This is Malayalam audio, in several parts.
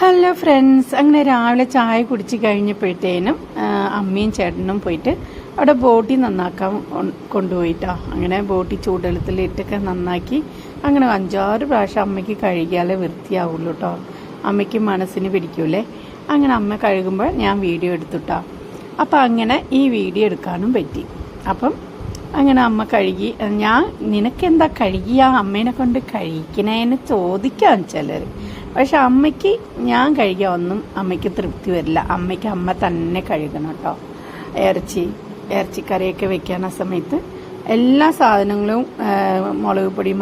ഹലോ ഫ്രണ്ട്സ്, അങ്ങനെ രാവിലെ ചായ കുടിച്ച് കഴിഞ്ഞപ്പോഴത്തേനും അമ്മയും ചേട്ടനും പോയിട്ട് അവിടെ ബോട്ടി നന്നാക്കാൻ കൊണ്ടുപോയിട്ടോ. അങ്ങനെ ബോട്ടി ചൂടെടുത്തിലിട്ടൊക്കെ നന്നാക്കി അങ്ങനെ 5-6 പ്രാവശ്യം അമ്മയ്ക്ക് കഴുകിയാലേ വൃത്തിയാവുള്ളൂ കേട്ടോ. അമ്മയ്ക്ക് മനസ്സിന് പിടിക്കൂലേ. അങ്ങനെ അമ്മ കഴുകുമ്പോൾ ഞാൻ വീഡിയോ എടുത്തുട്ടോ. അപ്പം അങ്ങനെ ഈ വീഡിയോ എടുക്കാനും പറ്റി. അപ്പം അങ്ങനെ അമ്മ കഴുകി. ഞാൻ നിനക്കെന്താ കഴുകിയ അമ്മേനെ കൊണ്ട് കഴിക്കണേന്ന് ചോദിക്കാൻ ചിലർ. പക്ഷെ അമ്മയ്ക്ക് ഞാൻ കഴുകിയ ഒന്നും അമ്മയ്ക്ക് തൃപ്തി വരില്ല. അമ്മയ്ക്ക് അമ്മ തന്നെ കഴുകണം കേട്ടോ. ഇറച്ചിക്കറിയൊക്കെ വെക്കാൻ ആ സമയത്ത് എല്ലാ സാധനങ്ങളും മുളക് പൊടി,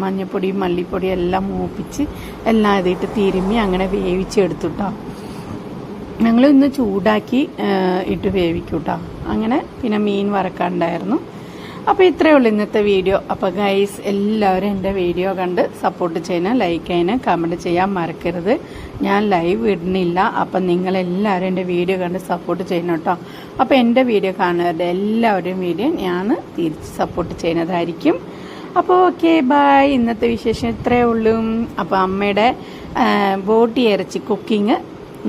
മഞ്ഞപ്പൊടി, മല്ലിപ്പൊടി എല്ലാം മൂപ്പിച്ച് എല്ലാം ഇതിട്ട് തിരുമ്മി അങ്ങനെ വേവിച്ചെടുത്തുട്ടോ. ഞങ്ങൾ ഇന്ന് ചൂടാക്കി ഇട്ട് വേവിക്കൂട്ടോ. അങ്ങനെ പിന്നെ മീൻ വറക്കാണ്ടായിരുന്നു. അപ്പോൾ ഇത്രയേ ഉള്ളൂ ഇന്നത്തെ വീഡിയോ. അപ്പോൾ ഗൈസ്, എല്ലാവരും എൻ്റെ വീഡിയോ കണ്ട് സപ്പോർട്ട് ചെയ്യാൻ, ലൈക്ക് ചെയ്യാൻ, കമൻറ്റ് ചെയ്യാൻ മറക്കരുത്. ഞാൻ ലൈവ് ഇടുന്നില്ല. അപ്പം നിങ്ങളെല്ലാവരും എൻ്റെ വീഡിയോ കണ്ട് സപ്പോർട്ട് ചെയ്യണം കേട്ടോ. അപ്പോൾ എൻ്റെ വീഡിയോ കാണുന്നവരുടെ എല്ലാവരുടെയും വീഡിയോ ഞാൻ തിരിച്ച് സപ്പോർട്ട് ചെയ്യുന്നതായിരിക്കും. അപ്പോൾ ഓക്കെ, ബായ്. ഇന്നത്തെ വിശേഷം ഇത്രയേ ഉള്ളൂ. അപ്പോൾ അമ്മയുടെ ബോട്ടി ഇറച്ചി കുക്കിങ്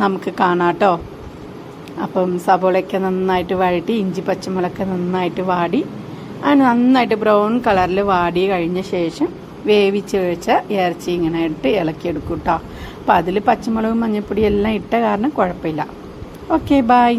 നമുക്ക് കാണാം കേട്ടോ. അപ്പം സബോളയൊക്കെ നന്നായിട്ട് വഴറ്റി, ഇഞ്ചി പച്ചമുളകൊക്കെ നന്നായിട്ട് വാടി, അത് നന്നായിട്ട് ബ്രൗൺ കളറിൽ വാടി കഴിഞ്ഞ ശേഷം വേവിച്ച് വെച്ച ഇറച്ചി ഇങ്ങനെ ഇട്ട് ഇളക്കിയെടുക്കും കേട്ടോ. അപ്പം അതിൽ പച്ചമുളകും മഞ്ഞൾപ്പൊടി എല്ലാം ഇട്ട കാരണം കുഴപ്പമില്ല. Okay, bye.